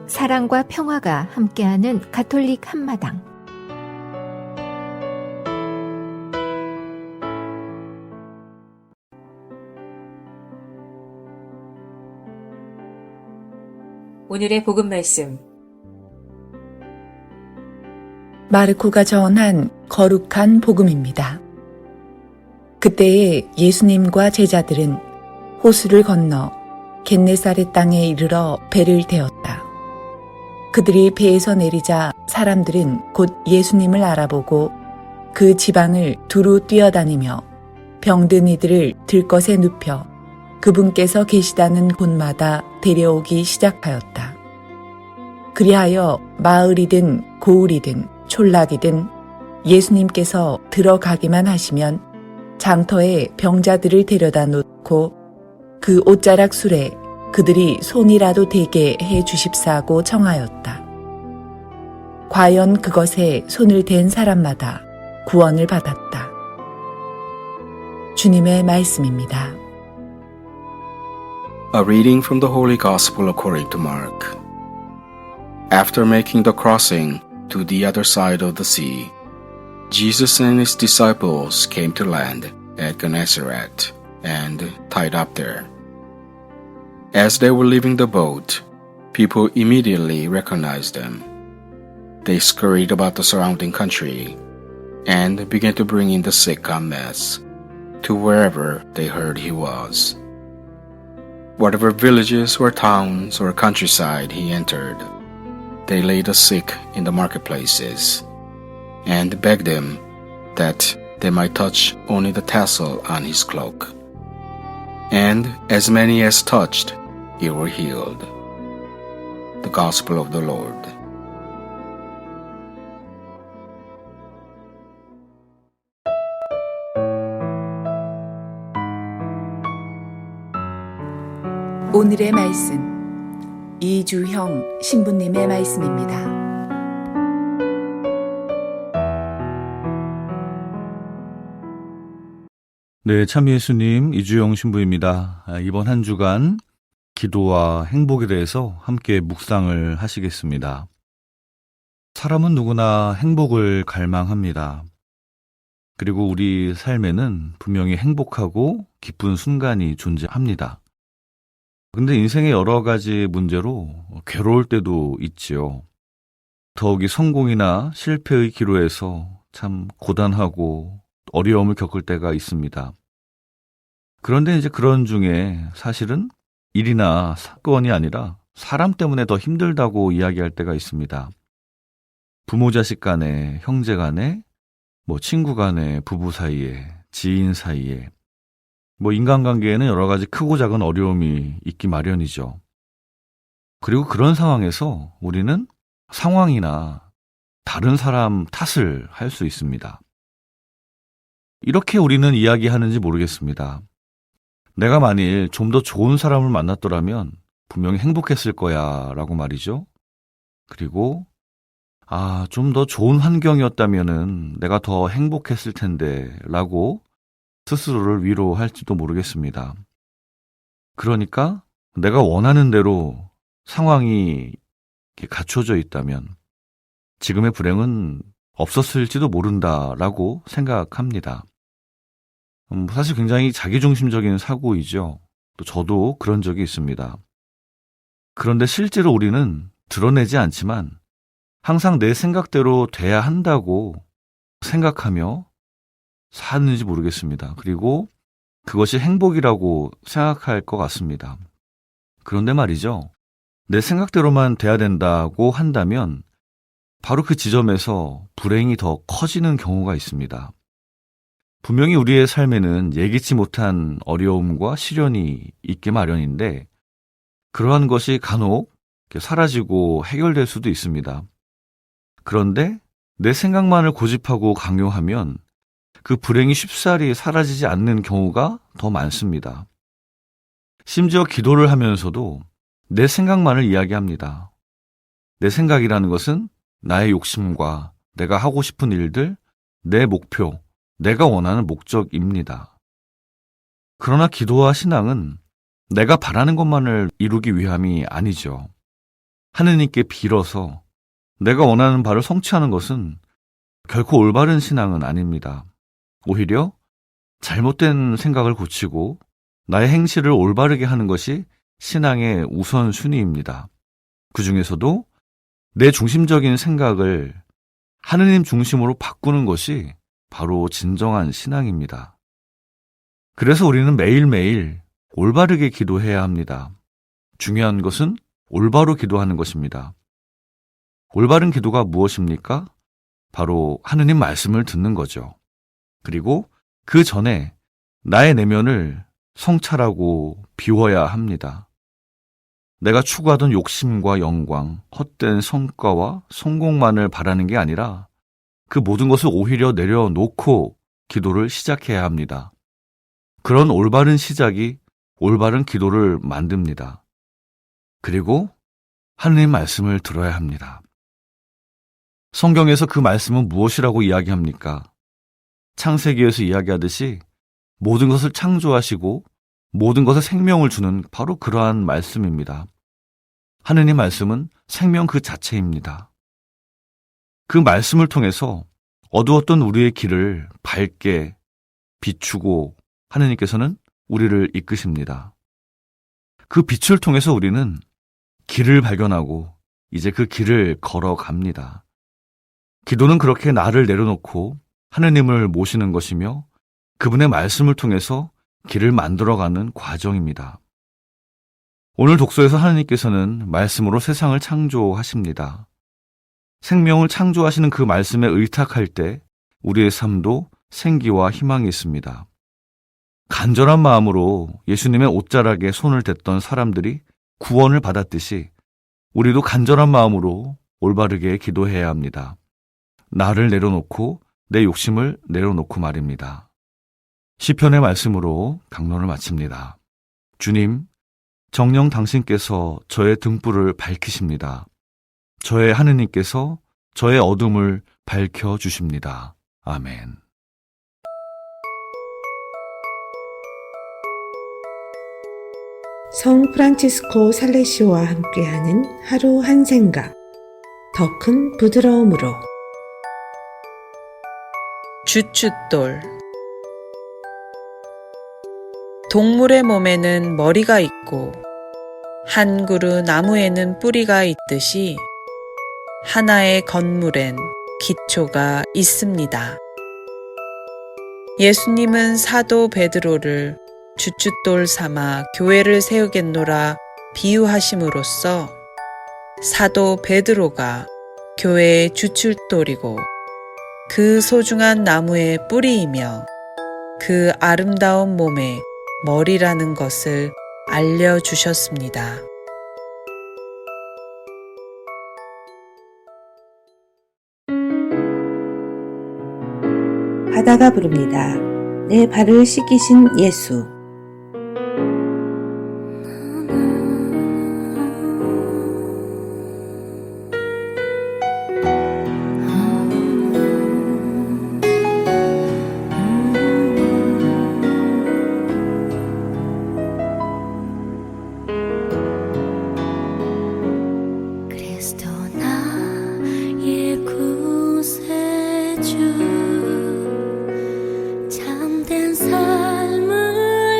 사랑과 평화가 함께하는 가톨릭 한마당. 오늘의 복음 말씀. 마르코가 전한 거룩한 복음입니다. 그때에 예수님과 제자들은 호수를 건너 겟네사렛 땅에 이르러 배를 태웠다. 그들이 배에서 내리자 사람들은 곧 예수님을 알아보고 그 지방을 두루 뛰어다니며 병든 이들을 들것에 눕혀 그분께서 계시다는 곳마다 데려오기 시작하였다. 그리하여 마을이든 고을이든 촌락이든 예수님께서 들어가기만 하시면 장터에 병자들을 데려다 놓고 그 옷자락 술에 그들이 손이라도 대게 해 주십사고 청하였다. 과연 그것에 손을 댄 사람마다 구원을 받았다. 주님의 말씀입니다. A reading from the Holy Gospel according to Mark. After making the crossing to the other side of the sea, Jesus and his disciples came to land at Gennesaret and tied up there. As they were leaving the boat, people immediately recognized them. They scurried about the surrounding country and began to bring in the sick en masse to wherever they heard he was. Whatever villages or towns or countryside he entered, they laid the sick in the marketplaces and begged him that they might touch only the tassel on his cloak. And as many as touched, they were healed. The Gospel of the Lord. 오늘의 말씀, 이주형 신부님의 말씀입니다. 네, 참 예수님, 이주영 신부입니다. 이번 한 주간 기도와 행복에 대해서 함께 묵상을 하시겠습니다. 사람은 누구나 행복을 갈망합니다. 그리고 우리 삶에는 분명히 행복하고 기쁜 순간이 존재합니다. 근데 인생의 여러 가지 문제로 괴로울 때도 있지요. 더욱이 성공이나 실패의 기로에서 참 고단하고 어려움을 겪을 때가 있습니다. 그런데 이제 그런 중에 사실은 일이나 사건이 아니라 사람 때문에 더 힘들다고 이야기할 때가 있습니다. 부모 자식 간에, 형제 간에, 친구 간에, 부부 사이에, 지인 사이에, 인간관계에는 여러 가지 크고 작은 어려움이 있기 마련이죠. 그리고 그런 상황에서 우리는 상황이나 다른 사람 탓을 할 수 있습니다. 이렇게 우리는 이야기하는지 모르겠습니다. 내가 만일 좀 더 좋은 사람을 만났더라면 분명히 행복했을 거야 라고 말이죠. 그리고 좀 더 좋은 환경이었다면은 내가 더 행복했을 텐데 라고 스스로를 위로할지도 모르겠습니다. 그러니까 내가 원하는 대로 상황이 갖춰져 있다면 지금의 불행은 없었을지도 모른다라고 생각합니다. 사실 굉장히 자기중심적인 사고이죠. 또 저도 그런 적이 있습니다. 그런데 실제로 우리는 드러내지 않지만 항상 내 생각대로 돼야 한다고 생각하며 사는지 모르겠습니다. 그리고 그것이 행복이라고 생각할 것 같습니다. 그런데 말이죠. 내 생각대로만 돼야 된다고 한다면 바로 그 지점에서 불행이 더 커지는 경우가 있습니다. 분명히 우리의 삶에는 예기치 못한 어려움과 시련이 있게 마련인데 그러한 것이 간혹 사라지고 해결될 수도 있습니다. 그런데 내 생각만을 고집하고 강요하면 그 불행이 쉽사리 사라지지 않는 경우가 더 많습니다. 심지어 기도를 하면서도 내 생각만을 이야기합니다. 내 생각이라는 것은 나의 욕심과 내가 하고 싶은 일들, 내 목표, 내가 원하는 목적입니다. 그러나 기도와 신앙은 내가 바라는 것만을 이루기 위함이 아니죠. 하느님께 빌어서 내가 원하는 바를 성취하는 것은 결코 올바른 신앙은 아닙니다. 오히려 잘못된 생각을 고치고 나의 행실을 올바르게 하는 것이 신앙의 우선순위입니다. 그 중에서도 내 중심적인 생각을 하느님 중심으로 바꾸는 것이 바로 진정한 신앙입니다. 그래서 우리는 매일매일 올바르게 기도해야 합니다. 중요한 것은 올바로 기도하는 것입니다. 올바른 기도가 무엇입니까? 바로 하느님 말씀을 듣는 거죠. 그리고 그 전에 나의 내면을 성찰하고 비워야 합니다. 내가 추구하던 욕심과 영광, 헛된 성과와 성공만을 바라는 게 아니라 그 모든 것을 오히려 내려놓고 기도를 시작해야 합니다. 그런 올바른 시작이 올바른 기도를 만듭니다. 그리고 하느님 말씀을 들어야 합니다. 성경에서 그 말씀은 무엇이라고 이야기합니까? 창세기에서 이야기하듯이 모든 것을 창조하시고 모든 것에 생명을 주는 바로 그러한 말씀입니다. 하느님 말씀은 생명 그 자체입니다. 그 말씀을 통해서 어두웠던 우리의 길을 밝게 비추고 하느님께서는 우리를 이끄십니다. 그 빛을 통해서 우리는 길을 발견하고 이제 그 길을 걸어갑니다. 기도는 그렇게 나를 내려놓고 하느님을 모시는 것이며 그분의 말씀을 통해서 길을 만들어가는 과정입니다. 오늘 독서에서 하느님께서는 말씀으로 세상을 창조하십니다. 생명을 창조하시는 그 말씀에 의탁할 때 우리의 삶도 생기와 희망이 있습니다. 간절한 마음으로 예수님의 옷자락에 손을 댔던 사람들이 구원을 받았듯이 우리도 간절한 마음으로 올바르게 기도해야 합니다. 나를 내려놓고 내 욕심을 내려놓고 말입니다. 시편의 말씀으로 강론을 마칩니다. 주님, 정녕 당신께서 저의 등불을 밝히십니다. 저의 하느님께서 저의 어둠을 밝혀주십니다. 아멘. 성 프란치스코 살레시오와 함께하는 하루 한 생각, 더 큰 부드러움으로. 주춧돌. 동물의 몸에는 머리가 있고 한 그루 나무에는 뿌리가 있듯이 하나의 건물엔 기초가 있습니다. 예수님은 사도 베드로를 주춧돌 삼아 교회를 세우겠노라 비유하심으로써 사도 베드로가 교회의 주춧돌이고 그 소중한 나무의 뿌리이며 그 아름다운 몸의 머리라는 것을 알려주셨습니다. 바다가 부릅니다. 내 발을 씻기신 예수. 그리스도 나의 구세주, 참된 삶을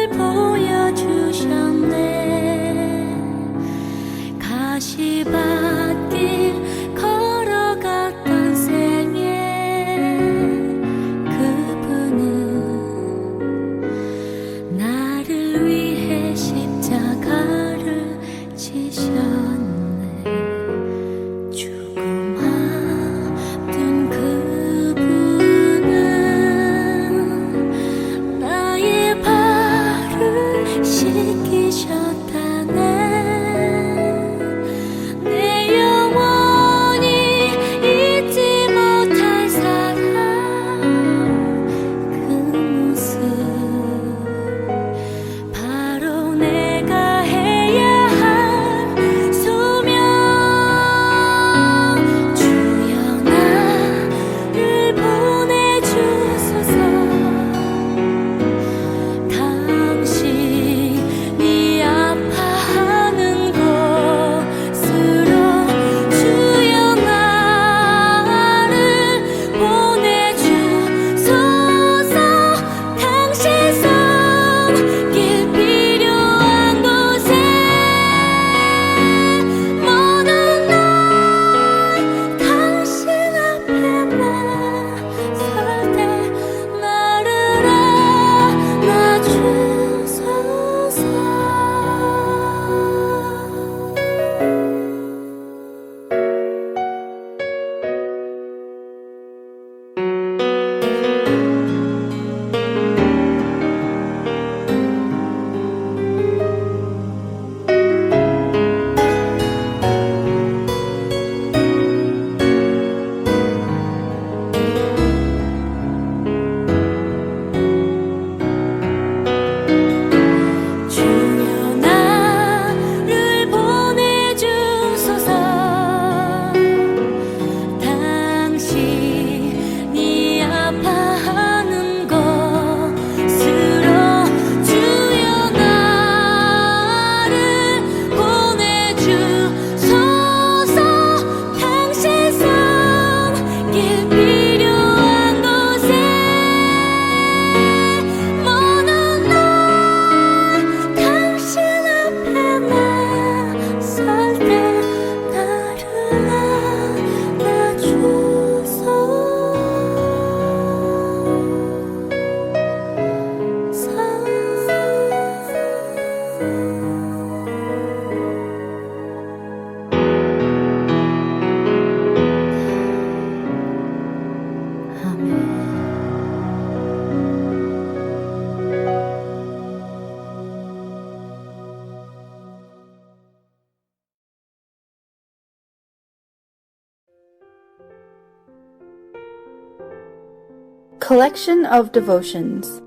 Collection of devotions.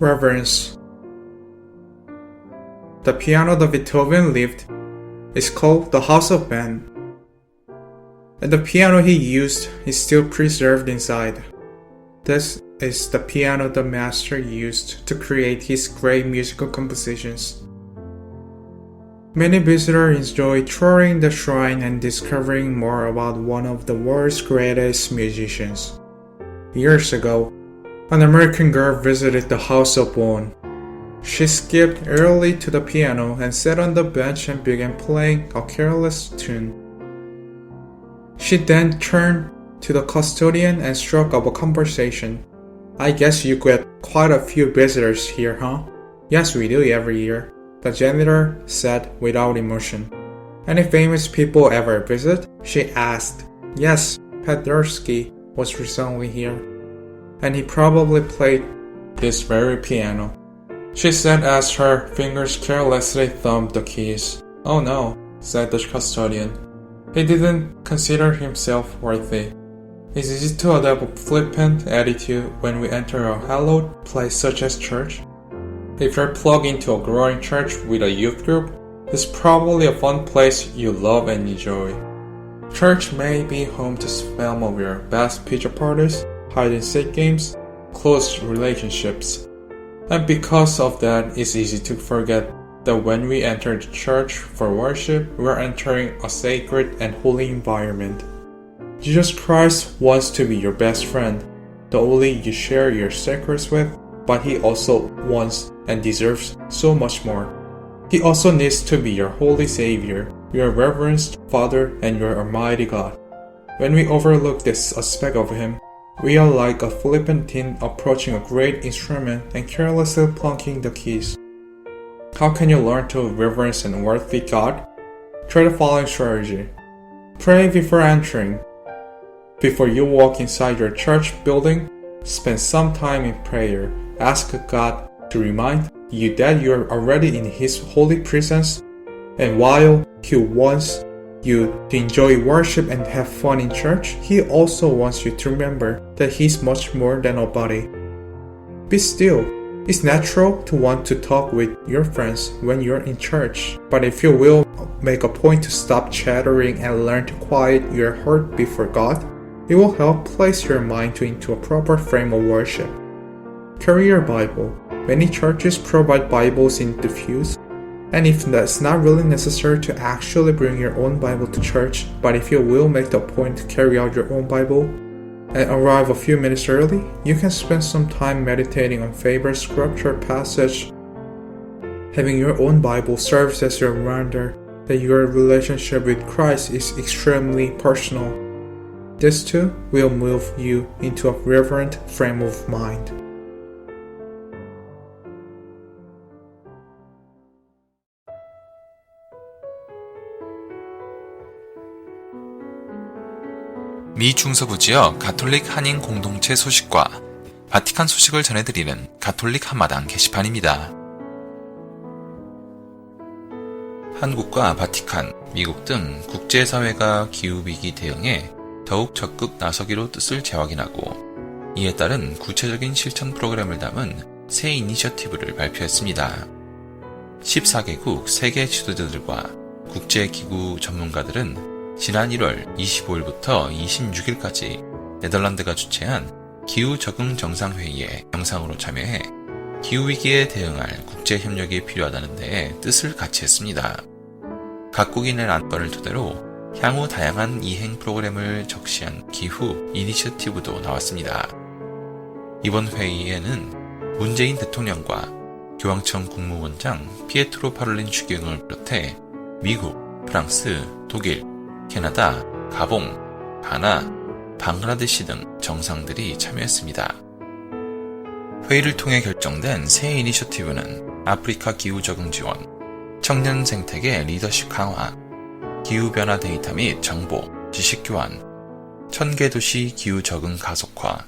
Reverence. The piano that Beethoven lived is called the House of Ben, and the piano he used is still preserved inside. This is the piano the master used to create his great musical compositions. Many visitors enjoy touring the shrine and discovering more about one of the world's greatest musicians. Years ago, an American girl visited the House of Bonn. She skipped early to the piano and sat on the bench and began playing a careless tune. She then turned to the custodian and struck up a conversation. "I guess you get quite a few visitors here, huh?" "Yes, we do every year," the janitor said without emotion. "Any famous people ever visit?" she asked. "Yes, Paderewski was recently here, and he probably played this very piano," she said as her fingers carelessly thumbed the keys. "Oh no," said the custodian. He didn't consider himself worthy. It's easy to adopt a flippant attitude when we enter a hallowed place such as church. If you're plugged into a growing church with a youth group, it's probably a fun place you love and enjoy. Church may be home to some of your best pizza parties, hide-and-seek games, close relationships. And because of that, it's easy to forget that when we enter the church for worship, we're entering a sacred and holy environment. Jesus Christ wants to be your best friend, the only you share your secrets with, but He also wants and deserves so much more. He also needs to be your holy Savior, your reverenced Father, and your Almighty God. When we overlook this aspect of Him, we are like a flippant teen approaching a great instrument and carelessly plunking the keys. How can you learn to reverence and worship God? Try the following strategy. Pray before entering. Before you walk inside your church building, spend some time in prayer. Ask God to remind you that you are already in His holy presence, and while He wants you to enjoy worship and have fun in church, He also wants you to remember that He's much more than a body. Be still. It's natural to want to talk with your friends when you're in church, but if you will make a point to stop chattering and learn to quiet your heart before God, it will help place your mind into a proper frame of worship. Carry your Bible. Many churches provide Bibles in the pews, and if that's not really necessary to actually bring your own Bible to church, but if you will make the point to carry out your own Bible and arrive a few minutes early, you can spend some time meditating on favorite scripture passage. Having your own Bible serves as your reminder that your relationship with Christ is extremely personal. This too will move you into a reverent frame of mind. 미 중서부 지역 가톨릭 한인 공동체 소식과 바티칸 소식을 전해드리는 가톨릭 한마당 게시판입니다. 한국과 바티칸, 미국 등 국제사회가 기후위기 대응에 더욱 적극 나서기로 뜻을 재확인하고 이에 따른 구체적인 실천 프로그램을 담은 새 이니셔티브를 발표했습니다. 14개국 세계 지도자들과 국제기구 전문가들은 지난 1월 25일부터 26일까지 네덜란드가 주최한 기후적응 정상회의에 영상으로 참여해 기후위기에 대응할 국제협력이 필요하다는 데에 뜻을 같이 했습니다. 각국이 낸 안건을 토대로 향후 다양한 이행 프로그램을 적시한 기후 이니셔티브도 나왔습니다. 이번 회의에는 문재인 대통령과 교황청 국무원장 피에트로 파롤린 추경을 비롯해 미국, 프랑스, 독일, 캐나다, 가봉, 가나, 방글라데시 등 정상들이 참여했습니다. 회의를 통해 결정된 새 이니셔티브는 아프리카 기후 적응 지원, 청년 생태계 리더십 강화, 기후변화 데이터 및 정보, 지식 교환, 1000개 도시 기후 적응 가속화,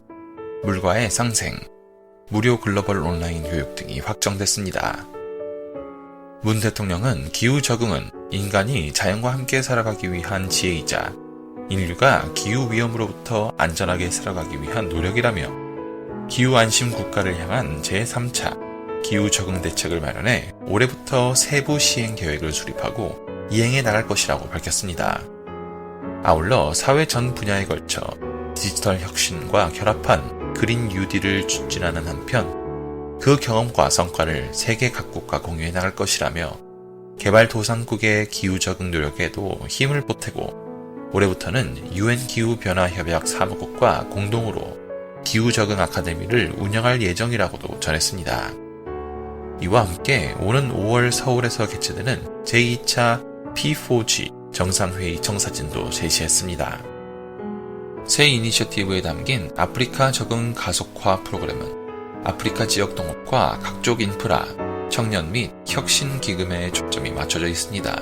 물과의 상생, 무료 글로벌 온라인 교육 등이 확정됐습니다. 문 대통령은 기후 적응은 인간이 자연과 함께 살아가기 위한 지혜이자 인류가 기후위험으로부터 안전하게 살아가기 위한 노력이라며 기후안심 국가를 향한 제3차 기후적응 대책을 마련해 올해부터 세부 시행 계획을 수립하고 이행해 나갈 것이라고 밝혔습니다. 아울러 사회 전 분야에 걸쳐 디지털 혁신과 결합한 그린 뉴딜을 추진하는 한편 그 경험과 성과를 세계 각국과 공유해 나갈 것이라며 개발도상국의 기후 적응 노력에도 힘을 보태고 올해부터는 UN 기후변화협약 사무국과 공동으로 기후 적응 아카데미를 운영할 예정이라고도 전했습니다. 이와 함께 오는 5월 서울에서 개최되는 제2차 P4G 정상회의 청사진도 제시했습니다. 새 이니셔티브에 담긴 아프리카 적응 가속화 프로그램은 아프리카 지역 동업과 각종 인프라, 청년 및 혁신 기금에 초점이 맞춰져 있습니다.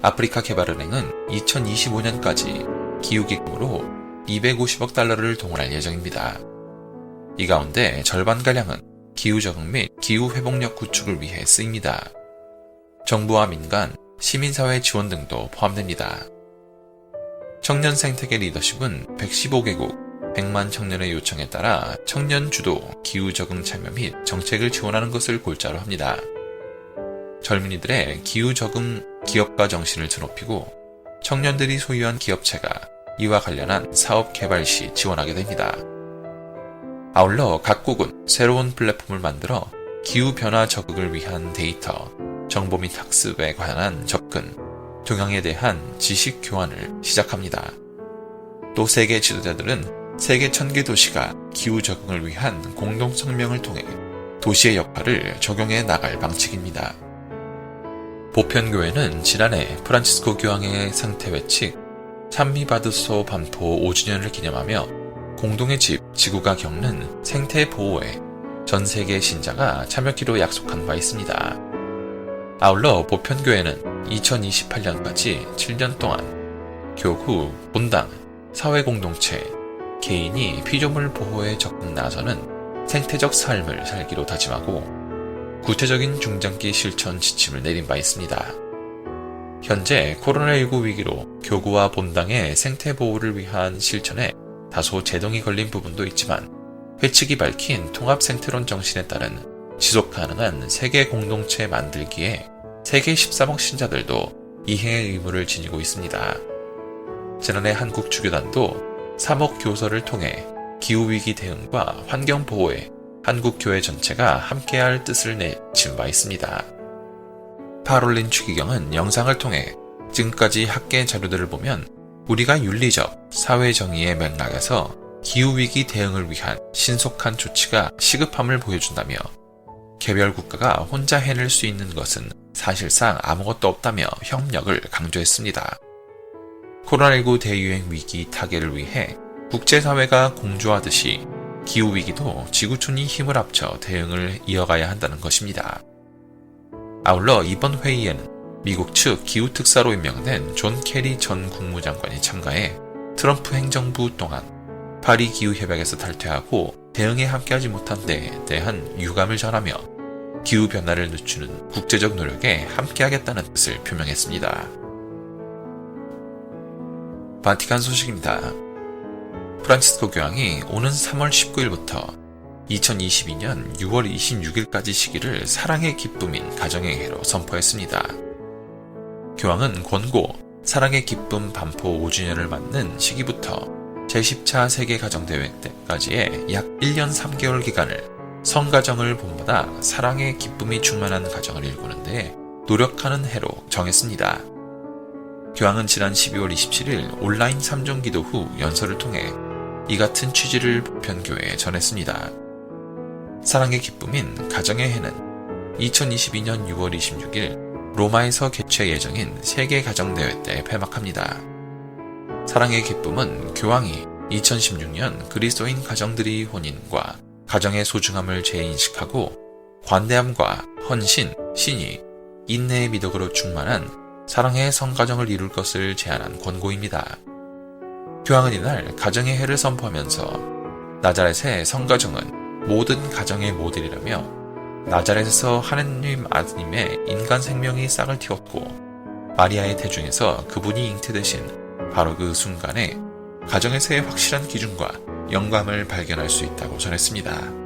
아프리카 개발은행은 2025년까지 기후기금으로 250억 달러를 동원할 예정입니다. 이 가운데 절반가량은 기후적응 및 기후회복력 구축을 위해 쓰입니다. 정부와 민간, 시민사회 지원 등도 포함됩니다. 청년 생태계 리더십은 115개국 100만 청년의 요청에 따라 청년 주도 기후적응 참여 및 정책을 지원하는 것을 골자로 합니다. 젊은이들의 기후적응 기업가 정신을 드높이고 청년들이 소유한 기업체가 이와 관련한 사업 개발 시 지원하게 됩니다. 아울러 각국은 새로운 플랫폼을 만들어 기후변화 적응을 위한 데이터, 정보 및 학습에 관한 접근, 동향에 대한 지식 교환을 시작합니다. 또 세계 지도자들은 세계 1000개 도시가 기후 적응을 위한 공동성명을 통해 도시의 역할을 적용해 나갈 방침입니다. 보편교회는 지난해 프란치스코 교황의 생태 외칙 찬미바드소 반포 5주년을 기념하며 공동의 집, 지구가 겪는 생태 보호에 전 세계 신자가 참여키로 약속한 바 있습니다. 아울러 보편교회는 2028년까지 7년 동안 교구, 본당, 사회공동체, 개인이 피조물 보호에 적극 나서는 생태적 삶을 살기로 다짐하고 구체적인 중장기 실천 지침을 내린 바 있습니다. 현재 코로나19 위기로 교구와 본당의 생태 보호를 위한 실천에 다소 제동이 걸린 부분도 있지만 회칙이 밝힌 통합 생태론 정신에 따른 지속 가능한 세계 공동체 만들기에 세계 13억 신자들도 이행의 의무를 지니고 있습니다. 지난해 한국 주교단도 3억 교서를 통해 기후위기 대응과 환경보호에 한국교회 전체가 함께할 뜻을 내친 바 있습니다. 파롤린 추기경은 영상을 통해 지금까지 학계 자료들을 보면 우리가 윤리적, 사회정의의 맥락에서 기후위기 대응을 위한 신속한 조치가 시급함을 보여준다며 개별 국가가 혼자 해낼 수 있는 것은 사실상 아무것도 없다며 협력을 강조했습니다. 코로나19 대유행 위기 타개를 위해 국제사회가 공조하듯이 기후위기도 지구촌이 힘을 합쳐 대응을 이어가야 한다는 것입니다. 아울러 이번 회의에는 미국 측 기후특사로 임명된 존 캐리 전 국무장관이 참가해 트럼프 행정부 동안 파리 기후협약에서 탈퇴하고 대응에 함께하지 못한 데에 대한 유감을 전하며 기후변화를 늦추는 국제적 노력에 함께하겠다는 뜻을 표명했습니다. 바티칸 소식입니다. 프란치스코 교황이 오는 3월 19일부터 2022년 6월 26일까지 시기를 사랑의 기쁨인 가정의 해로 선포했습니다. 교황은 권고 사랑의 기쁨 반포 5주년을 맞는 시기부터 제10차 세계가정대회 때까지의 약 1년 3개월 기간을 성가정을 본받아 사랑의 기쁨이 충만한 가정을 일구는 데 노력하는 해로 정했습니다. 교황은 지난 12월 27일 온라인 3종 기도 후 연설을 통해 이 같은 취지를 보편교회에 전했습니다. 사랑의 기쁨인 가정의 해는 2022년 6월 26일 로마에서 개최 예정인 세계가정대회 때 폐막합니다. 사랑의 기쁨은 교황이 2016년 그리스도인 가정들이 혼인과 가정의 소중함을 재인식하고 관대함과 헌신, 신의, 인내의 미덕으로 충만한 사랑의 성가정을 이룰 것을 제안한 권고입니다. 교황은 이날 가정의 해를 선포하면서 나자렛의 성가정은 모든 가정의 모델이라며 나자렛에서 하느님 아드님의 인간 생명이 싹을 틔웠고 마리아의 태중에서 그분이 잉태되신 바로 그 순간에 가정에서의 확실한 기준과 영감을 발견할 수 있다고 전했습니다.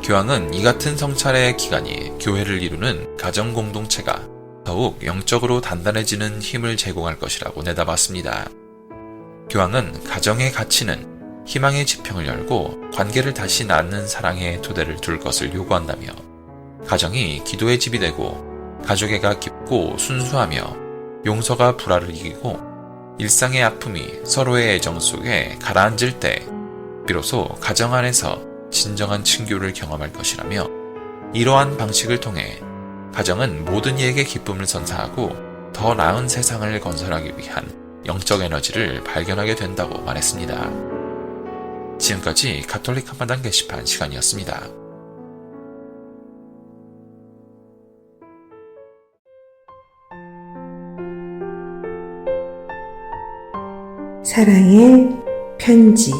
교황은 이 같은 성찰의 기간이 교회를 이루는 가정 공동체가 더욱 영적으로 단단해지는 힘을 제공할 것이라고 내다봤습니다. 교황은 가정의 가치는 희망의 지평을 열고 관계를 다시 낳는 사랑의 토대를 둘 것을 요구한다며 가정이 기도의 집이 되고 가족애가 깊고 순수하며 용서가 불화를 이기고 일상의 아픔이 서로의 애정 속에 가라앉을 때 비로소 가정 안에서 진정한 친교를 경험할 것이라며 이러한 방식을 통해 가정은 모든 이에게 기쁨을 선사하고 더 나은 세상을 건설하기 위한 영적 에너지를 발견하게 된다고 말했습니다. 지금까지 가톨릭 한마당 게시판 시간이었습니다. 사랑의 편지.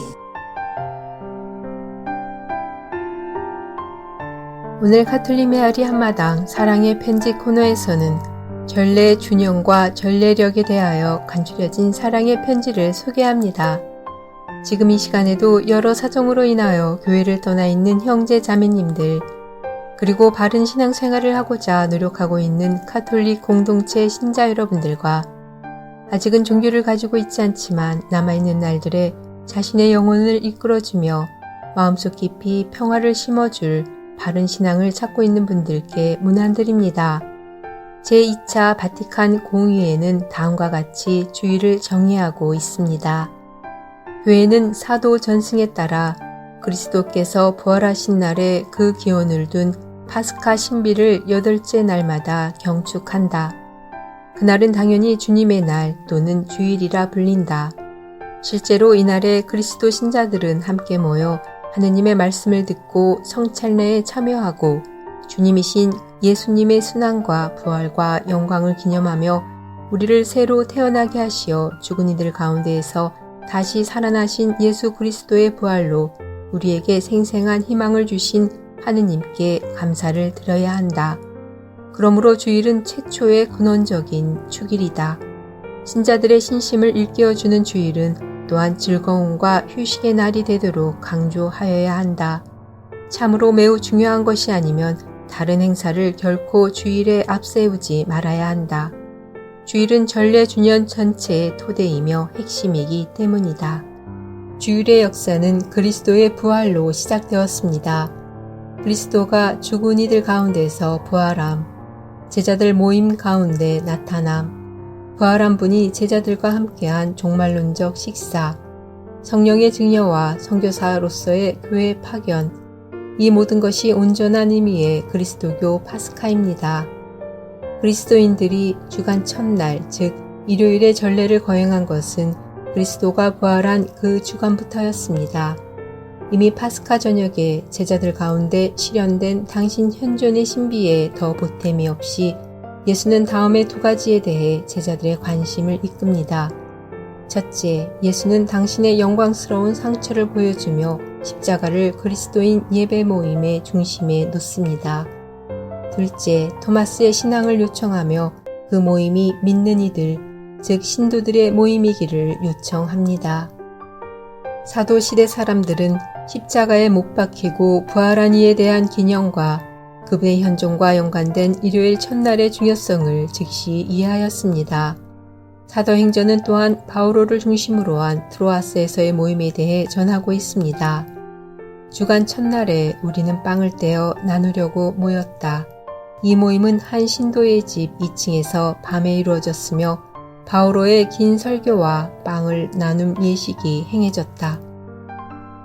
오늘 가톨릭 메아리 한마당 사랑의 편지 코너에서는 전례 준영과 전례력에 대하여 간추려진 사랑의 편지를 소개합니다. 지금 이 시간에도 여러 사정으로 인하여 교회를 떠나 있는 형제 자매님들, 그리고 바른 신앙생활을 하고자 노력하고 있는 가톨릭 공동체 신자 여러분들과 아직은 종교를 가지고 있지 않지만 남아있는 날들에 자신의 영혼을 이끌어주며 마음속 깊이 평화를 심어줄 바른 신앙을 찾고 있는 분들께 문안드립니다. 제2차 바티칸 공의회는 다음과 같이 주의를 정의하고 있습니다. 교회는 사도 전승에 따라 그리스도께서 부활하신 날에 그 기원을 둔 파스카 신비를 8째 날마다 경축한다. 그날은 당연히 주님의 날 또는 주일이라 불린다. 실제로 이날에 그리스도 신자들은 함께 모여 하느님의 말씀을 듣고 성찬례에 참여하고 주님이신 예수님의 순환과 부활과 영광을 기념하며 우리를 새로 태어나게 하시어 죽은 이들 가운데에서 다시 살아나신 예수 그리스도의 부활로 우리에게 생생한 희망을 주신 하느님께 감사를 드려야 한다. 그러므로 주일은 최초의 근원적인 축일이다. 신자들의 신심을 일깨워주는 주일은 또한 즐거움과 휴식의 날이 되도록 강조하여야 한다. 참으로 매우 중요한 것이 아니면 다른 행사를 결코 주일에 앞세우지 말아야 한다. 주일은 전례 주년 전체의 토대이며 핵심이기 때문이다. 주일의 역사는 그리스도의 부활로 시작되었습니다. 그리스도가 죽은 이들 가운데서 부활함, 제자들 모임 가운데 나타남, 부활한 분이 제자들과 함께한 종말론적 식사, 성령의 증여와 선교사로서의 교회 파견, 이 모든 것이 온전한 의미의 그리스도교 파스카입니다. 그리스도인들이 주간 첫날, 즉 일요일의 전례를 거행한 것은 그리스도가 부활한 그 주간부터였습니다. 이미 파스카 저녁에 제자들 가운데 실현된 당신 현존의 신비에 더 보탬이 없이 예수는 다음의 2가지에 대해 제자들의 관심을 이끕니다. 첫째, 예수는 당신의 영광스러운 상처를 보여주며 십자가를 그리스도인 예배 모임의 중심에 놓습니다. 둘째, 토마스의 신앙을 요청하며 그 모임이 믿는 이들, 즉 신도들의 모임이기를 요청합니다. 사도시대 사람들은 십자가에 못 박히고 부활한 이에 대한 기념과 그분의 현존과 연관된 일요일 첫날의 중요성을 즉시 이해하였습니다. 사도행전은 또한 바오로를 중심으로 한 트로아스에서의 모임에 대해 전하고 있습니다. 주간 첫날에 우리는 빵을 떼어 나누려고 모였다. 이 모임은 한 신도의 집 2층에서 밤에 이루어졌으며 바오로의 긴 설교와 빵을 나눔 예식이 행해졌다.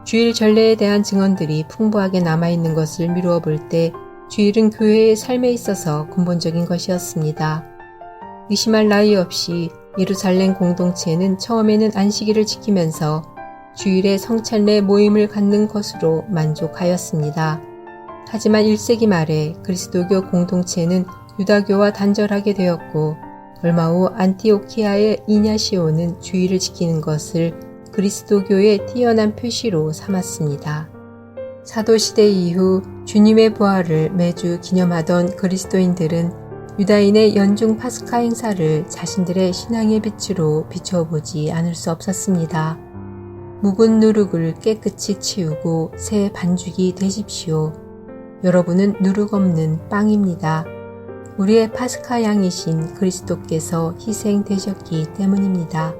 주일 전례에 대한 증언들이 풍부하게 남아있는 것을 미루어 볼 때 주일은 교회의 삶에 있어서 근본적인 것이었습니다. 의심할 나위 없이 예루살렘 공동체는 처음에는 안식일을 지키면서 주일에 성찬례 모임을 갖는 것으로 만족하였습니다. 하지만 1세기 말에 그리스도교 공동체는 유다교와 단절하게 되었고 얼마 후 안티오키아의 이냐시오는 주일을 지키는 것을 그리스도교의 뛰어난 표시로 삼았습니다. 사도시대 이후 주님의 부활을 매주 기념하던 그리스도인들은 유다인의 연중 파스카 행사를 자신들의 신앙의 빛으로 비춰보지 않을 수 없었습니다. 묵은 누룩을 깨끗이 치우고 새 반죽이 되십시오. 여러분은 누룩 없는 빵입니다. 우리의 파스카 양이신 그리스도께서 희생되셨기 때문입니다.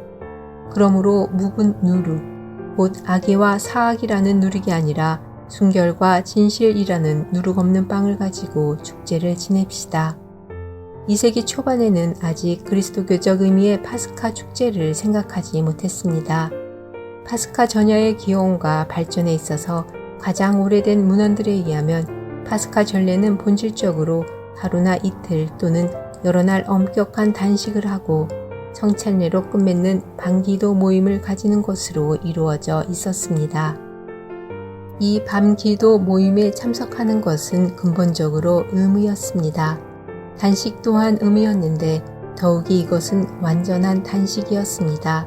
그러므로 묵은 누룩, 곧 악의와 사악이라는 누룩이 아니라 순결과 진실이라는 누룩 없는 빵을 가지고 축제를 지냅시다. 2세기 초반에는 아직 그리스도교적 의미의 파스카 축제를 생각하지 못했습니다. 파스카 전야의 기원과 발전에 있어서 가장 오래된 문헌들에 의하면 파스카 전례는 본질적으로 하루나 이틀 또는 여러 날 엄격한 단식을 하고 성찬례로 끝맺는 밤기도 모임을 가지는 것으로 이루어져 있었습니다. 이 밤기도 모임에 참석하는 것은 근본적으로 의무였습니다. 단식 또한 의무였는데 더욱이 이것은 완전한 단식이었습니다.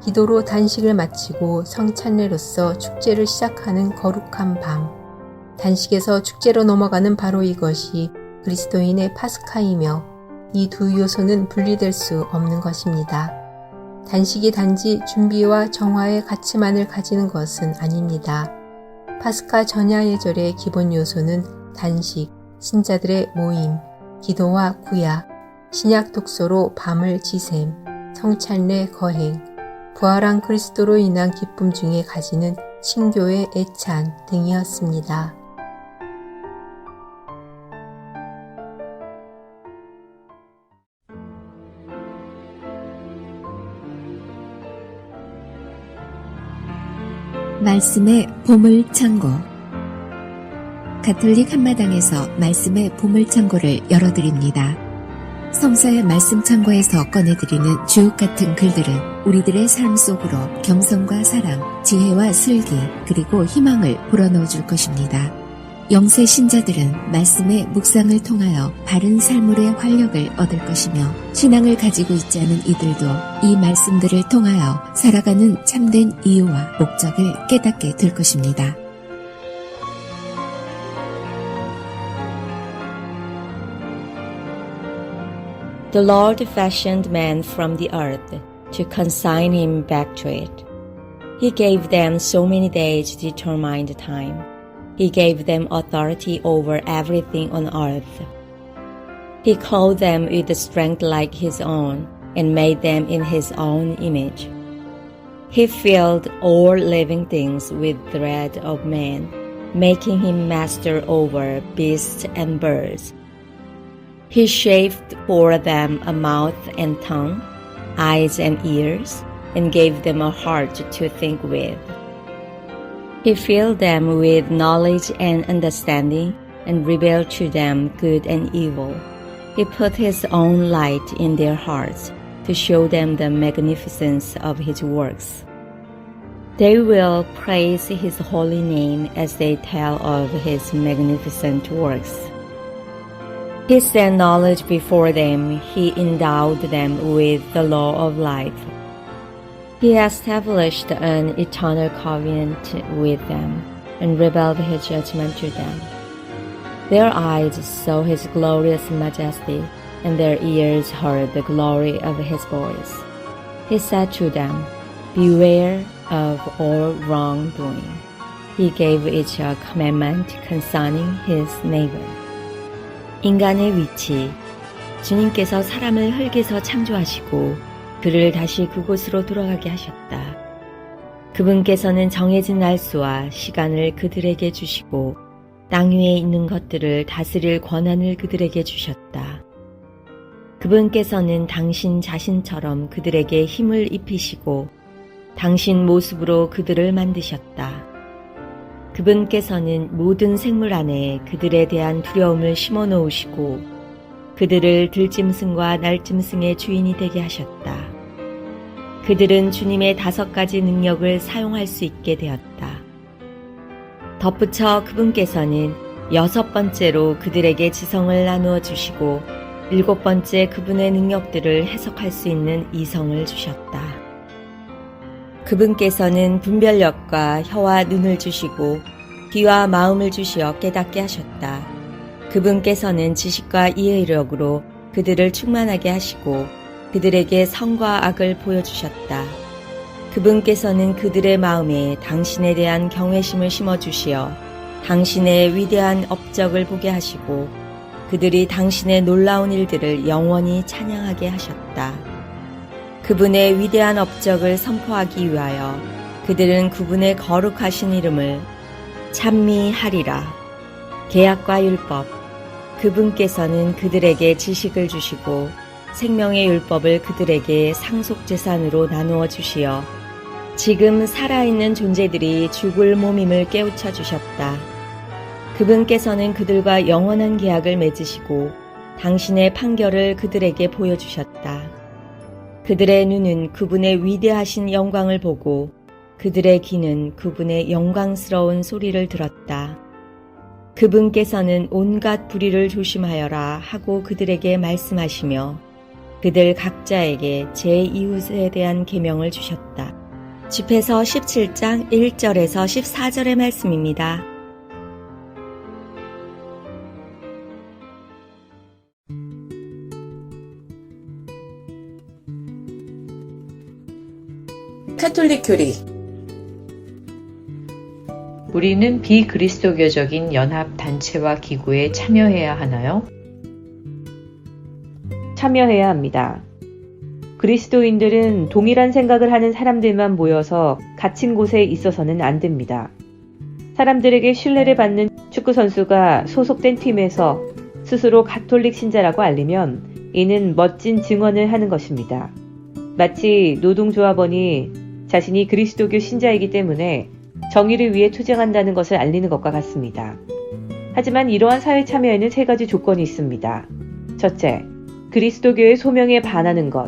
기도로 단식을 마치고 성찬례로서 축제를 시작하는 거룩한 밤. 단식에서 축제로 넘어가는 바로 이것이 그리스도인의 파스카이며 이 두 요소는 분리될 수 없는 것입니다. 단식이 단지 준비와 정화의 가치만을 가지는 것은 아닙니다. 파스카 전야 예절의 기본 요소는 단식, 신자들의 모임, 기도와 구약, 신약 독서로 밤을 지샘, 성찬례 거행, 부활한 그리스도로 인한 기쁨 중에 가지는 신교의 애찬 등이었습니다. 말씀의 보물창고. 가톨릭 한마당에서 말씀의 보물창고를 열어드립니다. 성서의 말씀창고에서 꺼내드리는 주옥같은 글들은 우리들의 삶 속으로 겸손과 사랑, 지혜와 슬기, 그리고 희망을 불어넣어 줄 것입니다. 영세 신자들은 말씀의 묵상을 통하여 바른 삶의 활력을 얻을 것이며, 신앙을 가지고 있지 않은 이들도 이 말씀들을 통하여 살아가는 참된 이유와 목적을 깨닫게 될 것입니다. The Lord fashioned man from the earth to consign him back to it. He gave them so many days to determine the time. He gave them authority over everything on earth. He clothed them with a strength like his own and made them in his own image. He filled all living things with the bread of man, making him master over beasts and birds. He shaped for them a mouth and tongue, eyes and ears, and gave them a heart to think with. He filled them with knowledge and understanding, and revealed to them good and evil. He put his own light in their hearts to show them the magnificence of his works. They will praise his holy name as they tell of his magnificent works. He set knowledge before them. He endowed them with the law of life. He established an eternal covenant with them and revealed his judgment to them. Their eyes saw his glorious majesty, and their ears heard the glory of his voice. He said to them, "Beware of all wrongdoing." He gave each a commandment concerning his neighbor. 인간의 위치. 주님께서 사람을 흙에서 창조하시고 그를 다시 그곳으로 돌아가게 하셨다. 그분께서는 정해진 날수와 시간을 그들에게 주시고 땅 위에 있는 것들을 다스릴 권한을 그들에게 주셨다. 그분께서는 당신 자신처럼 그들에게 힘을 입히시고 당신 모습으로 그들을 만드셨다. 그분께서는 모든 생물 안에 그들에 대한 두려움을 심어 놓으시고 그들을 들짐승과 날짐승의 주인이 되게 하셨다. 그들은 주님의 5가지 능력을 사용할 수 있게 되었다. 덧붙여 그분께서는 6번째로 그들에게 지성을 나누어 주시고 7번째 그분의 능력들을 해석할 수 있는 이성을 주셨다. 그분께서는 분별력과 혀와 눈을 주시고 귀와 마음을 주시어 깨닫게 하셨다. 그분께서는 지식과 이해력으로 그들을 충만하게 하시고 그들에게 선과 악을 보여주셨다. 그분께서는 그들의 마음에 당신에 대한 경외심을 심어주시어 당신의 위대한 업적을 보게 하시고 그들이 당신의 놀라운 일들을 영원히 찬양하게 하셨다. 그분의 위대한 업적을 선포하기 위하여 그들은 그분의 거룩하신 이름을 찬미하리라. 계약과 율법, 그분께서는 그들에게 지식을 주시고 생명의 율법을 그들에게 상속재산으로 나누어 주시어 지금 살아있는 존재들이 죽을 몸임을 깨우쳐 주셨다. 그분께서는 그들과 영원한 계약을 맺으시고 당신의 판결을 그들에게 보여주셨다. 그들의 눈은 그분의 위대하신 영광을 보고 그들의 귀는 그분의 영광스러운 소리를 들었다. 그분께서는 온갖 불의를 조심하여라 하고 그들에게 말씀하시며 그들 각자에게 제 이웃에 대한 계명을 주셨다. 집회서 17장 1절에서 14절의 말씀입니다. 카톨릭 교리. 우리는 비그리스도교적인 연합 단체와 기구에 참여해야 하나요? 참여해야 합니다. 그리스도인들은 동일한 생각을 하는 사람들만 모여서 갇힌 곳에 있어서는 안 됩니다. 사람들에게 신뢰를 받는 축구선수가 소속된 팀에서 스스로 가톨릭 신자라고 알리면 이는 멋진 증언을 하는 것입니다. 마치 노동조합원이 자신이 그리스도교 신자이기 때문에 정의를 위해 투쟁한다는 것을 알리는 것과 같습니다. 하지만 이러한 사회 참여에는 세 가지 조건이 있습니다. 첫째, 그리스도교의 소명에 반하는 것.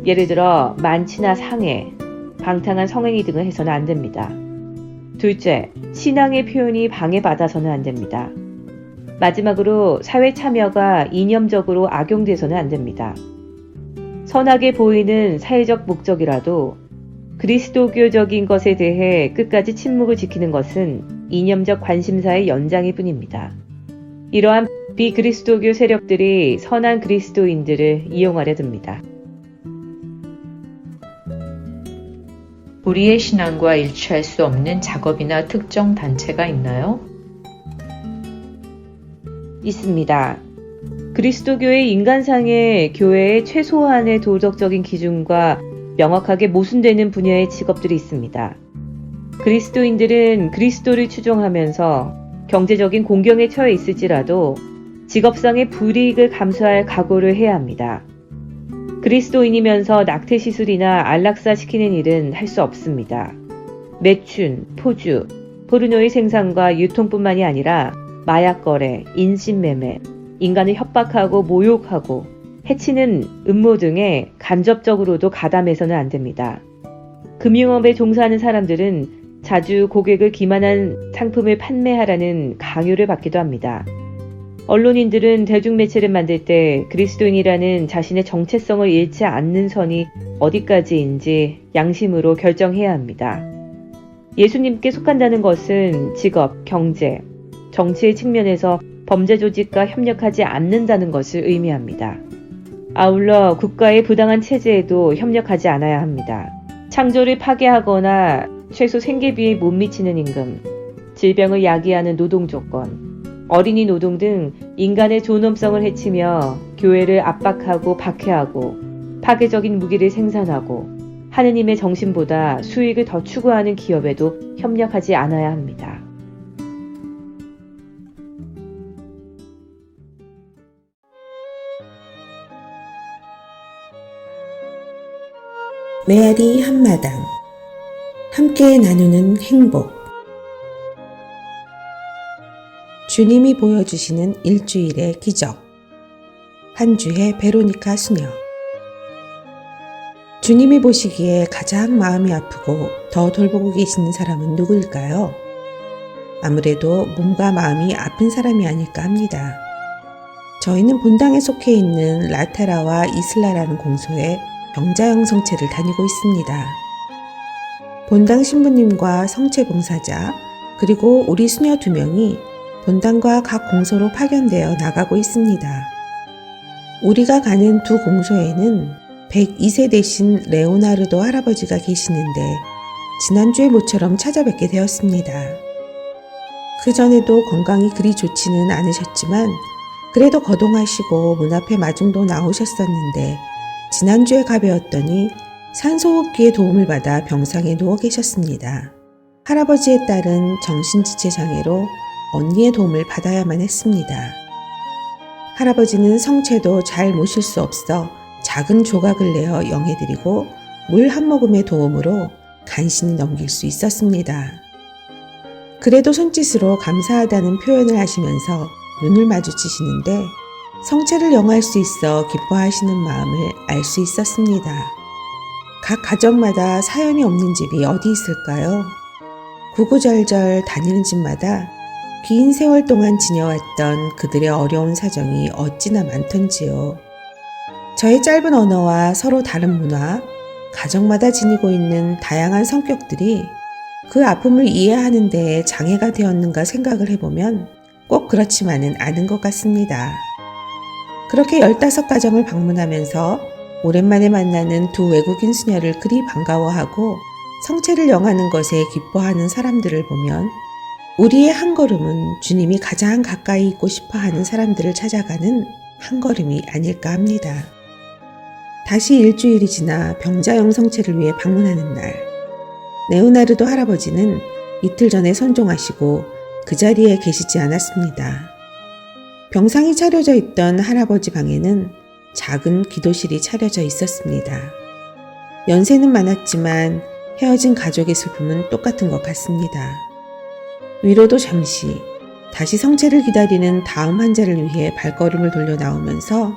예를 들어 만취나 상해, 방탕한 성행위 등을 해서는 안 됩니다. 둘째, 신앙의 표현이 방해받아서는 안 됩니다. 마지막으로 사회 참여가 이념적으로 악용돼서는 안 됩니다. 선하게 보이는 사회적 목적이라도 그리스도교적인 것에 대해 끝까지 침묵을 지키는 것은 이념적 관심사의 연장일 뿐입니다. 이러한 비그리스도교 세력들이 선한 그리스도인들을 이용하려 듭니다. 우리의 신앙과 일치할 수 없는 작업이나 특정 단체가 있나요? 있습니다. 그리스도교의 인간상의 교회의 최소한의 도덕적인 기준과 명확하게 모순되는 분야의 직업들이 있습니다. 그리스도인들은 그리스도를 추종하면서 경제적인 공경에 처해 있을지라도 직업상의 불이익을 감수할 각오를 해야 합니다. 그리스도인이면서 낙태시술이나 안락사시키는 일은 할 수 없습니다. 매춘, 포주, 포르노의 생산과 유통뿐만이 아니라 마약거래, 인신매매, 인간을 협박하고 모욕하고 해치는 음모 등에 간접적으로도 가담해서는 안 됩니다. 금융업에 종사하는 사람들은 자주 고객을 기만한 상품을 판매하라는 강요를 받기도 합니다. 언론인들은 대중매체를 만들 때 그리스도인이라는 자신의 정체성을 잃지 않는 선이 어디까지인지 양심으로 결정해야 합니다. 예수님께 속한다는 것은 직업, 경제, 정치의 측면에서 범죄 조직과 협력하지 않는다는 것을 의미합니다. 아울러 국가의 부당한 체제에도 협력하지 않아야 합니다. 창조를 파괴하거나 최소 생계비에 못 미치는 임금, 질병을 야기하는 노동 조건, 어린이 노동 등 인간의 존엄성을 해치며 교회를 압박하고 박해하고 파괴적인 무기를 생산하고 하느님의 정신보다 수익을 더 추구하는 기업에도 협력하지 않아야 합니다. 메아리 한마당 함께 나누는 행복 주님이 보여주시는 일주일의 기적 한 주의 베로니카 수녀 주님이 보시기에 가장 마음이 아프고 더 돌보고 계시는 사람은 누구일까요? 아무래도 몸과 마음이 아픈 사람이 아닐까 합니다. 저희는 본당에 속해 있는 라테라와 이슬라라는 공소에 병자형 성체를 다니고 있습니다. 본당 신부님과 성체 봉사자 그리고 우리 수녀 2명이 본당과 각 공소로 파견되어 나가고 있습니다. 우리가 가는 두 공소에는 102세 되신 레오나르도 할아버지가 계시는데 지난주에 모처럼 찾아뵙게 되었습니다. 그전에도 건강이 그리 좋지는 않으셨지만 그래도 거동하시고 문 앞에 마중도 나오셨었는데 지난주에 가뵈었더니 산소호흡기의 도움을 받아 병상에 누워 계셨습니다. 할아버지의 딸은 정신지체장애로 언니의 도움을 받아야만 했습니다. 할아버지는 성체도 잘 모실 수 없어 작은 조각을 내어 영해드리고 물 한 모금의 도움으로 간신히 넘길 수 있었습니다. 그래도 손짓으로 감사하다는 표현을 하시면서 눈을 마주치시는데 성체를 영할 수 있어 기뻐하시는 마음을 알 수 있었습니다. 각 가정마다 사연이 없는 집이 어디 있을까요? 구구절절 다니는 집마다 긴 세월 동안 지녀왔던 그들의 어려운 사정이 어찌나 많던지요. 저의 짧은 언어와 서로 다른 문화, 가정마다 지니고 있는 다양한 성격들이 그 아픔을 이해하는 데에 장애가 되었는가 생각을 해보면 꼭 그렇지만은 않은 것 같습니다. 그렇게 15가정을 방문하면서 오랜만에 만나는 두 외국인 수녀를 그리 반가워하고 성체를 영하는 것에 기뻐하는 사람들을 보면 우리의 한 걸음은 주님이 가장 가까이 있고 싶어하는 사람들을 찾아가는 한 걸음이 아닐까 합니다. 다시 일주일이 지나 병자용 성체를 위해 방문하는 날, 레오나르도 할아버지는 이틀 전에 선종하시고 그 자리에 계시지 않았습니다. 병상이 차려져 있던 할아버지 방에는 작은 기도실이 차려져 있었습니다. 연세는 많았지만 헤어진 가족의 슬픔은 똑같은 것 같습니다. 위로도 잠시, 다시 성체를 기다리는 다음 환자를 위해 발걸음을 돌려 나오면서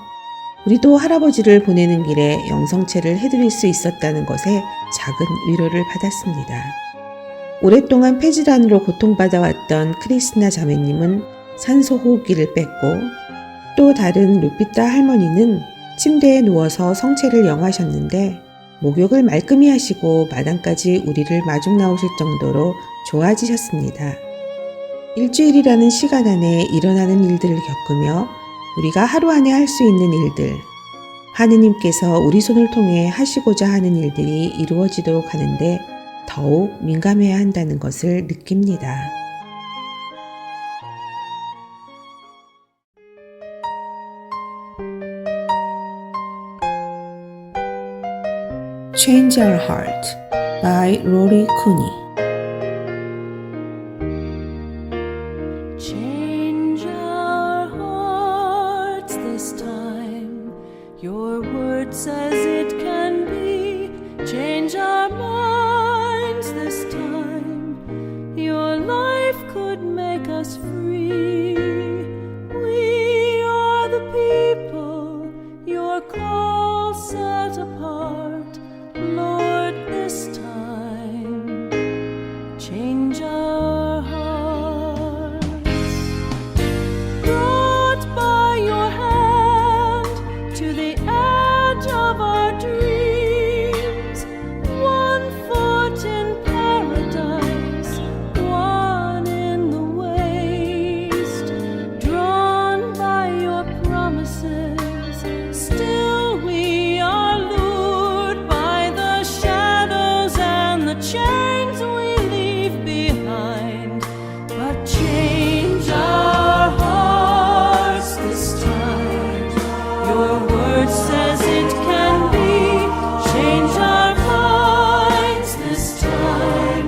우리도 할아버지를 보내는 길에 영성체를 해드릴 수 있었다는 것에 작은 위로를 받았습니다. 오랫동안 폐질환으로 고통받아왔던 크리스나 자매님은 산소호흡기를 뺐고 또 다른 루피타 할머니는 침대에 누워서 성체를 영하셨는데 목욕을 말끔히 하시고 마당까지 우리를 마중 나오실 정도로 좋아지셨습니다. 일주일이라는 시간 안에 일어나는 일들을 겪으며 우리가 하루 안에 할 수 있는 일들, 하느님께서 우리 손을 통해 하시고자 하는 일들이 이루어지도록 하는데 더욱 민감해야 한다는 것을 느낍니다. Change Our Heart by Rory Cooney. Change our hearts this time. Your word says it can be. Change our minds this time. Your life could make us free. We are the people your call set apart. Lord, this time, change our hearts. Brought by your hand to the edge of our dreams, one foot in paradise, one in the waste. Drawn by your promises, still we are lured by the shadows and the chains we leave behind. But change our hearts this time. Your word says it can be. Change our minds this time.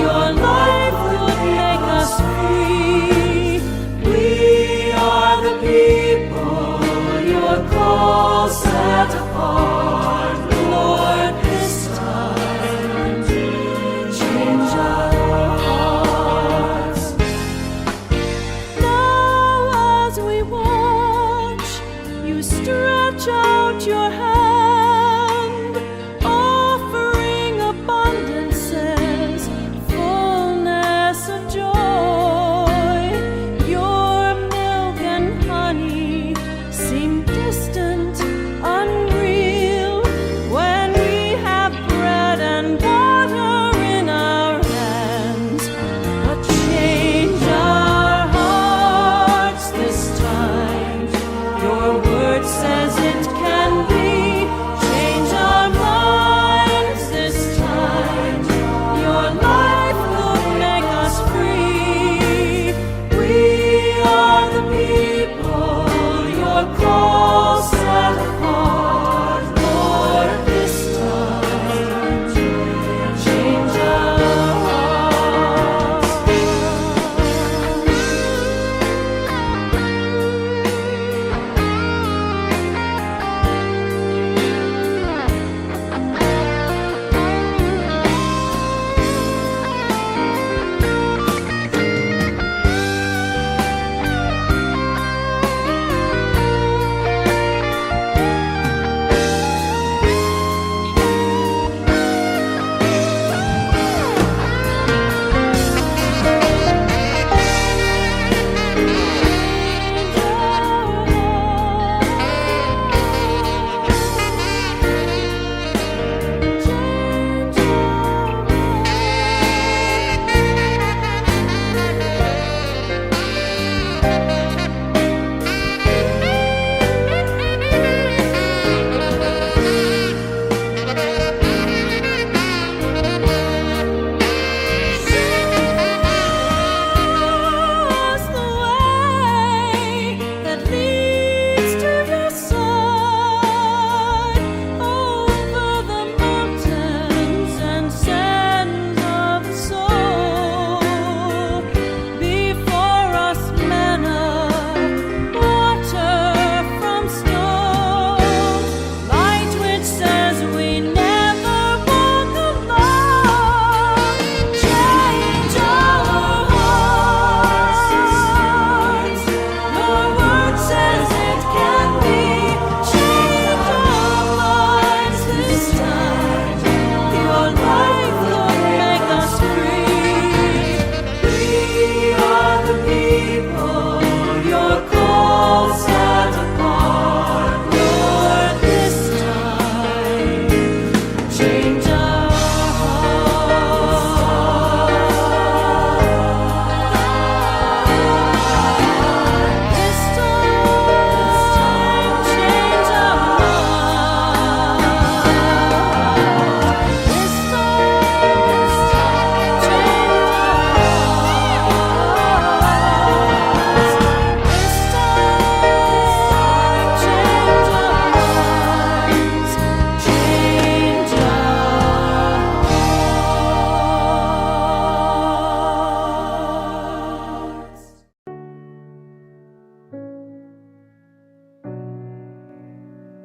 Your life would make us free. We are the people your call set apart. Lord, this time, change our hearts. Now as we watch, you stretch out your hand, offering abundances, fullness of joy. Your milk and honey seem distant, unreal, when we have bread and water in our hands. But change our hearts Lord says it can be. Change our minds this time. Your life could make us free. We are the people your call set apart. Lord, this time, change our hearts.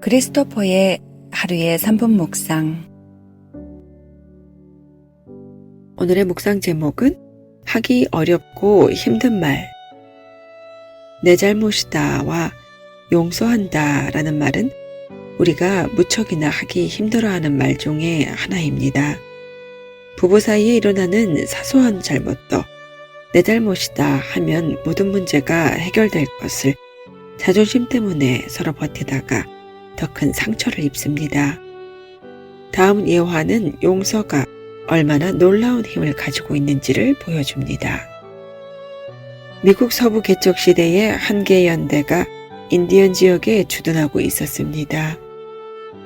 크리스토퍼의 하루의 3분 묵상. 오늘의 묵상 제목은 하기 어렵고 힘든 말. 내 잘못이다와 용서한다 라는 말은 우리가 무척이나 하기 힘들어하는 말 중에 하나입니다. 부부 사이에 일어나는 사소한 잘못도 내 잘못이다 하면 모든 문제가 해결될 것을 자존심 때문에 서로 버티다가 더 큰 상처를 입습니다. 다음 예화는 용서가 얼마나 놀라운 힘을 가지고 있는지를 보여줍니다. 미국 서부 개척 시대에 한 개 연대가 인디언 지역에 주둔하고 있었습니다.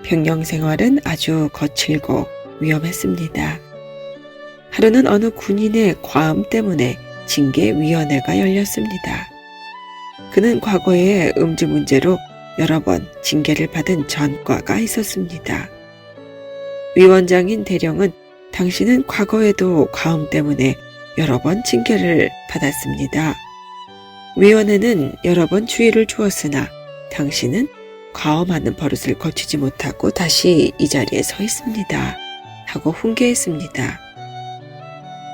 병영 생활은 아주 거칠고 위험했습니다. 하루는 어느 군인의 과음 때문에 징계위원회가 열렸습니다. 그는 과거에 음주 문제로 여러 번 징계를 받은 전과가 있었습니다. 위원장인 대령은 당신은 과거에도 과음 때문에 여러 번 징계를 받았습니다. 위원회는 여러 번 주의를 주었으나 당신은 과음하는 버릇을 고치지 못하고 다시 이 자리에 서 있습니다. 하고 훈계했습니다.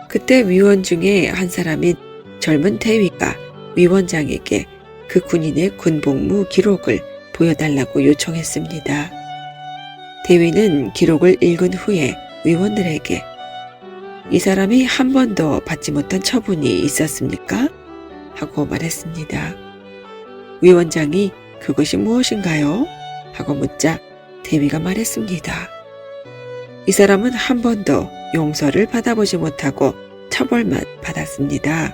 그때 위원 중에 한 사람인 젊은 대위가 위원장에게 그 군인의 군복무 기록을 보여달라고 요청했습니다. 대위는 기록을 읽은 후에 위원들에게 이 사람이 한 번도 받지 못한 처분이 있었습니까? 하고 말했습니다. 위원장이 그것이 무엇인가요? 하고 묻자 대위가 말했습니다. 이 사람은 한 번도 용서를 받아보지 못하고 처벌만 받았습니다.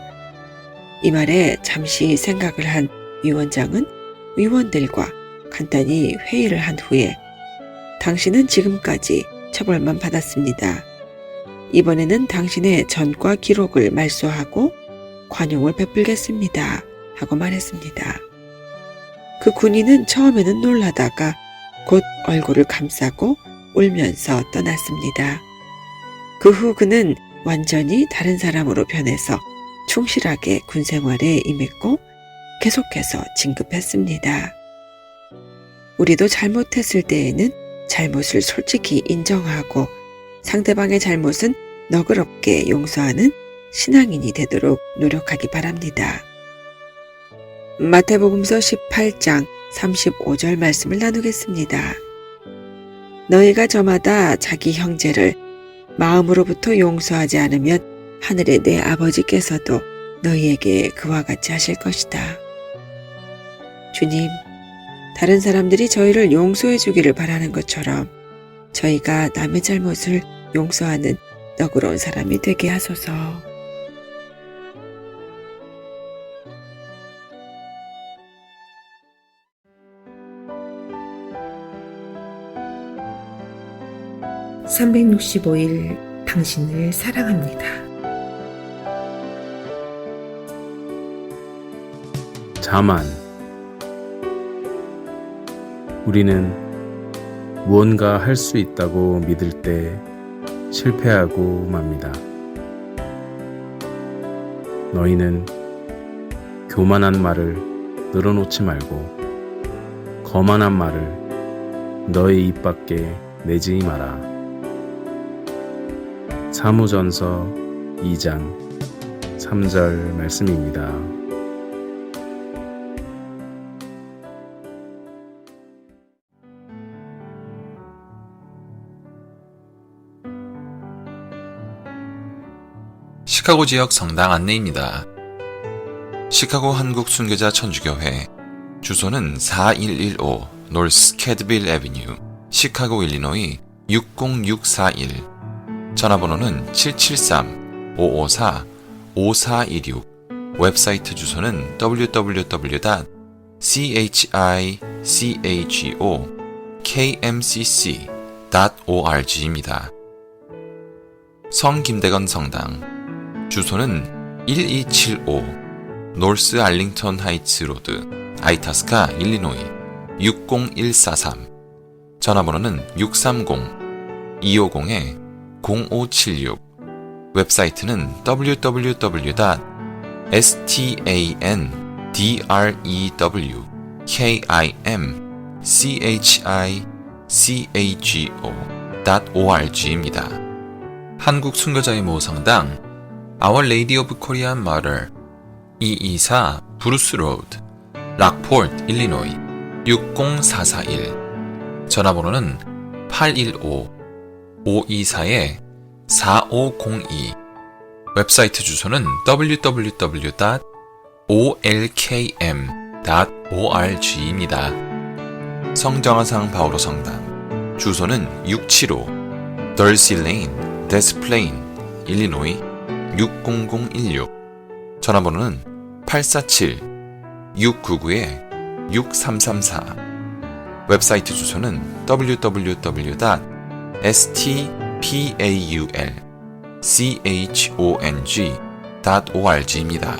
이 말에 잠시 생각을 한 위원장은 위원들과 간단히 회의를 한 후에 당신은 지금까지 처벌만 받았습니다. 이번에는 당신의 전과 기록을 말소하고 관용을 베풀겠습니다. 하고 말했습니다. 그 군인은 처음에는 놀라다가 곧 얼굴을 감싸고 울면서 떠났습니다. 그 후 그는 완전히 다른 사람으로 변해서 충실하게 군 생활에 임했고 계속해서 진급했습니다. 우리도 잘못했을 때에는 잘못을 솔직히 인정하고 상대방의 잘못은 너그럽게 용서하는 신앙인이 되도록 노력하기 바랍니다. 마태복음서 18장 35절 말씀을 나누겠습니다. 너희가 저마다 자기 형제를 마음으로부터 용서하지 않으면 하늘의 내 아버지께서도 너희에게 그와 같이 하실 것이다. 주님, 다른 사람들이 저희를 용서해 주기를 바라는 것처럼 저희가 남의 잘못을 용서하는 너그러운 사람이 되게 하소서. (365일) 당신을 사랑합니다. 자만. 우리는 무언가 할 수 있다고 믿을 때 실패하고 맙니다. 너희는 교만한 말을 늘어놓지 말고 거만한 말을 너희 입 밖에 내지 마라. 사무전서 2장 3절 말씀입니다. 시카고 지역 성당 안내입니다. 시카고 한국 순교자 천주교회 주소는 4115 노스 캐드빌 애비뉴 시카고 일리노이 60641 전화번호는 773-554-5416 웹사이트 주소는 www.chichokmcc.org입니다. 성 김대건 성당 주소는 1275 노스 알링턴 하이츠 로드 아이타스카 일리노이 60143 전화번호는 630-250-0576 웹사이트는 www.standardremchichago.org입니다. 한국 순교자의 모성당 Our Lady of Korean Mother 224 브루스 로드 락포트 일리노이 60441 전화번호는 815-524-4502 웹사이트 주소는 www.olkm.org입니다. 성정화상 바오로 성당 주소는 675 덜시 레인 데스플레인 일리노이 60016 전화번호는 847-699-6334 웹사이트 주소는 www.stpaulchong.org입니다.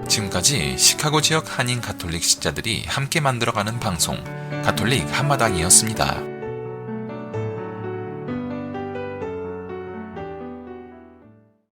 지금까지 시카고 지역 한인 가톨릭 신자들이 함께 만들어가는 방송 가톨릭 한마당이었습니다.